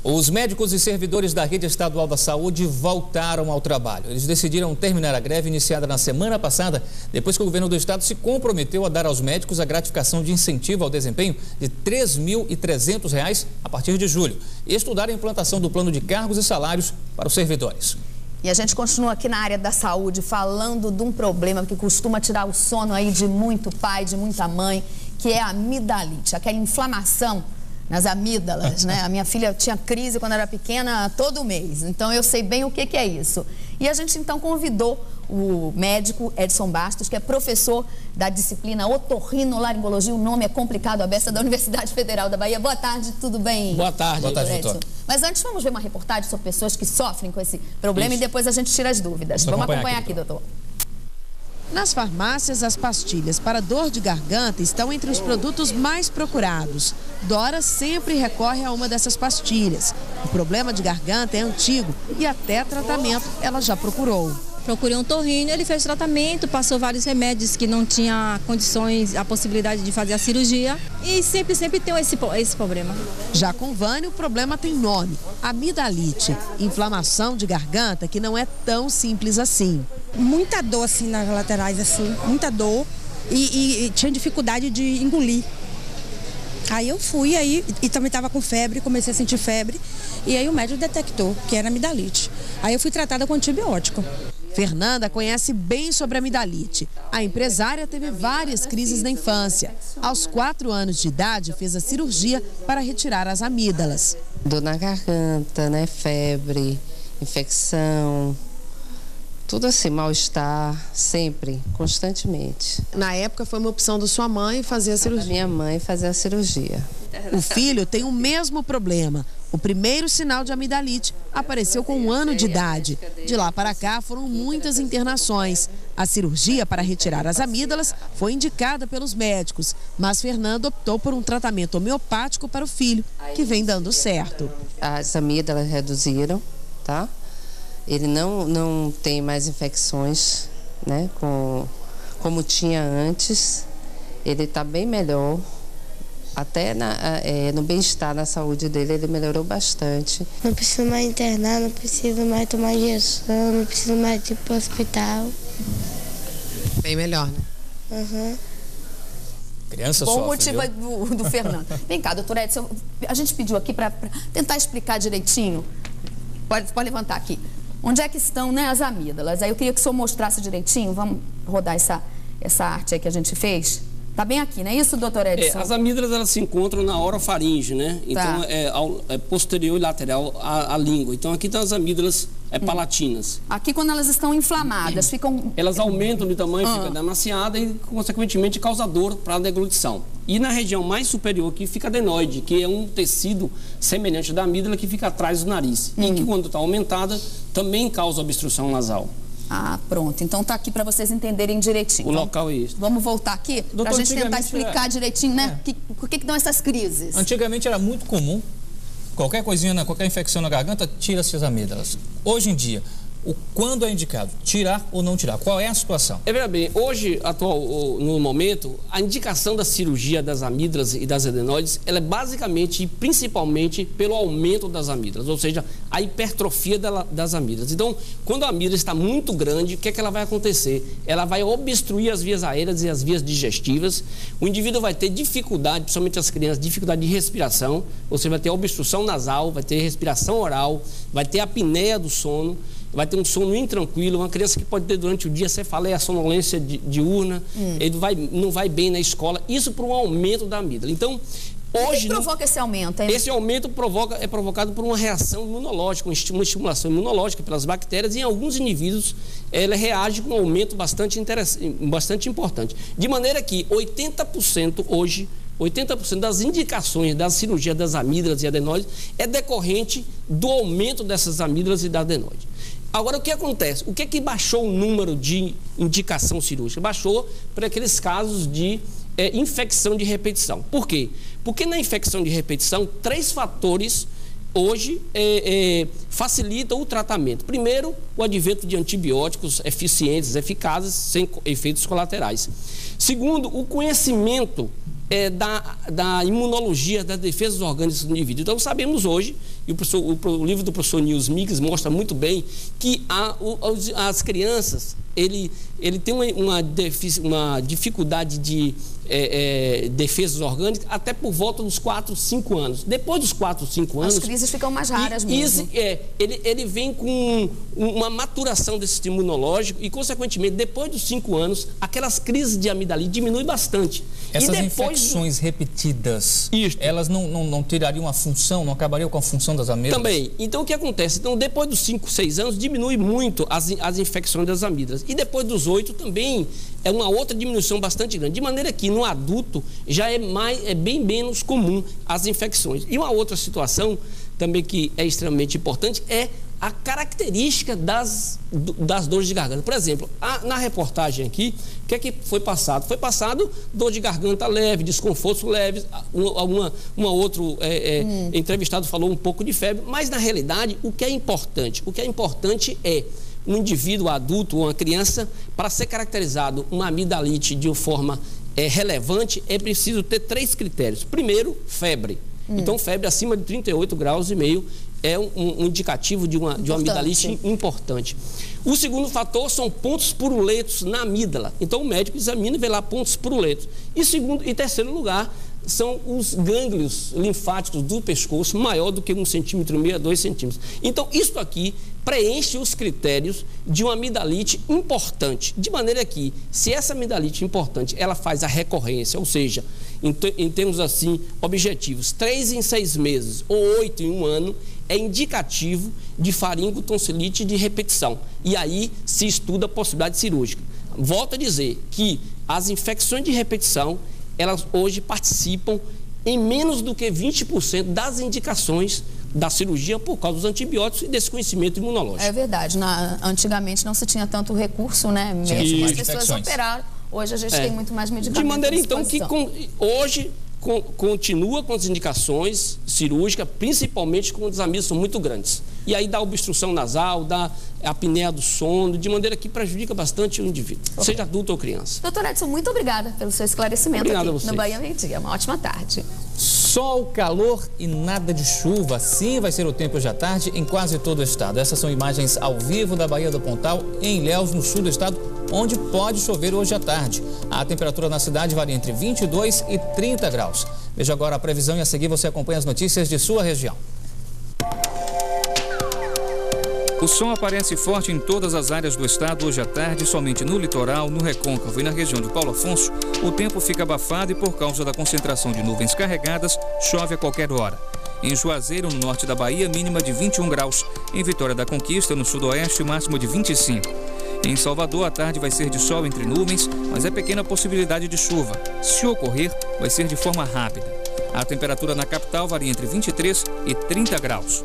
Os médicos e servidores da Rede Estadual da Saúde voltaram ao trabalho. Eles decidiram terminar a greve iniciada na semana passada, depois que o governo do estado se comprometeu a dar aos médicos a gratificação de incentivo ao desempenho de R$ 3.300 a partir de julho e estudar a implantação do plano de cargos e salários para os servidores. E a gente continua aqui na área da saúde falando de um problema que costuma tirar o sono aí de muito pai, de muita mãe, que é a amidalite, aquela inflamação nas amígdalas, né? A minha filha tinha crise quando era pequena todo mês, então eu sei bem o que é isso. E a gente então convidou o médico Edson Bastos, que é professor da disciplina otorrinolaringologia, o nome é complicado, a beça da Universidade Federal da Bahia. Boa tarde, tudo bem? Boa tarde, doutor. Mas antes vamos ver uma reportagem sobre pessoas que sofrem com esse problema. Isso. E depois a gente tira as dúvidas. Vamos acompanhar aqui, doutor. Nas farmácias, as pastilhas para dor de garganta estão entre os produtos mais procurados. Dora sempre recorre a uma dessas pastilhas. O problema de garganta é antigo e até tratamento ela já procurou. Procurei um otorrino, ele fez tratamento, passou vários remédios que não tinha condições, a possibilidade de fazer a cirurgia e sempre tem esse problema. Já com Vânia, o problema tem nome, amidalite, inflamação de garganta que não é tão simples assim. Muita dor assim nas laterais, assim, muita dor e tinha dificuldade de engolir. Aí eu fui e também estava com febre, comecei a sentir febre e aí o médico detectou que era amidalite. Aí eu fui tratada com antibiótico. Fernanda conhece bem sobre a amidalite. A empresária teve várias crises na infância. Aos 4 anos de idade, fez a cirurgia para retirar as amígdalas. Dor na garganta, né? Febre, infecção, tudo assim, mal-estar, sempre, constantemente. Na época foi uma opção da sua mãe fazer a cirurgia? Da minha mãe fazer a cirurgia. O filho tem o mesmo problema. O primeiro sinal de amidalite apareceu com 1 ano de idade. De lá para cá foram muitas internações. A cirurgia para retirar as amígdalas foi indicada pelos médicos, mas Fernanda optou por um tratamento homeopático para o filho, que vem dando certo. As amígdalas reduziram, tá? Ele não tem mais infecções, né, como tinha antes. Ele está bem melhor. Até no bem-estar, na saúde dele, ele melhorou bastante. Não preciso mais internar, não preciso mais tomar injeção, não preciso mais ir para o hospital. Bem melhor, né? Uhum. Criança Bom sofre, motivo do Fernando. Vem cá, doutor Edson, a gente pediu aqui para tentar explicar direitinho. Pode levantar aqui. Onde é que estão, né, as amígdalas? Aí eu queria que o senhor mostrasse direitinho. Vamos rodar essa arte aí que a gente fez. Tá bem aqui, não é isso, doutor Edson? As amígdalas, elas se encontram na orofaringe, né? Então, tá. Posterior e lateral à língua. Então, aqui estão as amígdalas palatinas. Aqui, quando elas estão inflamadas, ficam... Elas aumentam de tamanho, fica demasiada e, consequentemente, causa dor para a deglutição. E na região mais superior aqui fica a adenoide, que é um tecido semelhante da amígdala que fica atrás do nariz. E que, quando está aumentada, também causa obstrução nasal. Ah, pronto. Então tá aqui para vocês entenderem direitinho. O local é isso. Vamos voltar aqui para a gente tentar explicar direitinho, né? Por que dão essas crises? Antigamente era muito comum, qualquer coisinha, qualquer infecção na garganta, tira-se as amígdalas. Hoje em dia, quando é indicado? Tirar ou não tirar? Qual é a situação? Veja bem, hoje, no momento, a indicação da cirurgia das amígdalas e das adenoides, ela é basicamente e principalmente pelo aumento das amígdalas, ou seja, a hipertrofia das amígdalas. Então, quando a amígdala está muito grande, o que é que ela vai acontecer? Ela vai obstruir as vias aéreas e as vias digestivas. O indivíduo vai ter dificuldade, principalmente as crianças, dificuldade de respiração, ou seja, vai ter obstrução nasal, vai ter respiração oral, vai ter apneia do sono, vai ter um sono intranquilo, uma criança que pode ter durante o dia cefaleia, sonolência diurna, ele não vai bem na escola, isso por um aumento da amígdala. Então, hoje... O que provoca esse aumento? Hein? Esse aumento é provocado por uma reação imunológica, uma estimulação imunológica pelas bactérias, e em alguns indivíduos ela reage com um aumento bastante importante. De maneira que 80% hoje, 80% das indicações da cirurgia das amígdalas e adenoides é decorrente do aumento dessas amígdalas e da adenoide. Agora, o que acontece? O que é que baixou o número de indicação cirúrgica? Baixou para aqueles casos de infecção de repetição. Por quê? Porque na infecção de repetição, 3 fatores hoje facilitam o tratamento. Primeiro, o advento de antibióticos eficientes, eficazes, sem efeitos colaterais. Segundo, o conhecimento da imunologia, das defesas orgânicas do indivíduo. Então, sabemos hoje, e o livro do professor Nils Miggs mostra muito bem, que as crianças, ele tem uma dificuldade de defesas orgânicas até por volta dos 4, 5 anos. Depois dos 4, 5 anos... As crises ficam mais raras mesmo. Ele vem com uma maturação desse sistema imunológico e, consequentemente, depois dos 5 anos, aquelas crises de amidalite diminuem bastante. Essas infecções repetidas, elas não tirariam a função, não acabariam com a função das amígdalas? Também. Então, o que acontece? Então, depois dos 5, 6 anos, diminui muito as infecções das amígdalas. E depois dos 8 também é uma outra diminuição bastante grande. De maneira que, no adulto, já é bem menos comum as infecções. E uma outra situação também que é extremamente importante é a característica das dores de garganta. Por exemplo, na reportagem aqui, o que é que foi passado? Foi passado dor de garganta leve, desconforto leve, outro entrevistado falou um pouco de febre, mas na realidade o que é importante? O que é importante é um indivíduo adulto ou uma criança, para ser caracterizado uma amidalite de uma forma relevante, é preciso ter 3 critérios. Primeiro, febre. Então, febre acima de 38,5 graus é um indicativo de uma amidalite importante. O segundo fator são pontos purulentos na amígdala. Então, o médico examina e vê lá pontos purulentos. E terceiro lugar, são os gânglios linfáticos do pescoço maior do que 1,5 cm, 2 centímetros. Então, isso aqui preenche os critérios de uma amidalite importante. De maneira que, se essa amidalite importante, ela faz a recorrência, ou seja, em termos assim, objetivos, 3 em 6 meses ou 8 em 1 ano, é indicativo de faringotonsilite de repetição. E aí se estuda a possibilidade cirúrgica. Volto a dizer que as infecções de repetição, elas hoje participam em menos do que 20% das indicações da cirurgia por causa dos antibióticos e desse conhecimento imunológico. É verdade. Antigamente não se tinha tanto recurso, né? Mesmo as pessoas operaram. Hoje a gente tem muito mais medicamentos. De maneira então que hoje continua com as indicações cirúrgicas, principalmente quando as amígdalas são muito grandes. E aí dá obstrução nasal, dá apneia do sono, de maneira que prejudica bastante o indivíduo, seja adulto ou criança. Doutor Edson, muito obrigada pelo seu esclarecimento aqui no Bahia Meio Dia. Uma ótima tarde. Sol, calor e nada de chuva. Assim vai ser o tempo hoje à tarde em quase todo o estado. Essas são imagens ao vivo da Baía do Pontal, em Ilhéus, no sul do estado, onde pode chover hoje à tarde. A temperatura na cidade varia entre 22 e 30 graus. Veja agora a previsão e a seguir você acompanha as notícias de sua região. O sol aparece forte em todas as áreas do estado hoje à tarde, somente no litoral, no Recôncavo e na região de Paulo Afonso, o tempo fica abafado e por causa da concentração de nuvens carregadas, chove a qualquer hora. Em Juazeiro, no norte da Bahia, mínima de 21 graus. Em Vitória da Conquista, no sudoeste, máximo de 25. Em Salvador, a tarde vai ser de sol entre nuvens, mas é pequena possibilidade de chuva. Se ocorrer, vai ser de forma rápida. A temperatura na capital varia entre 23 e 30 graus.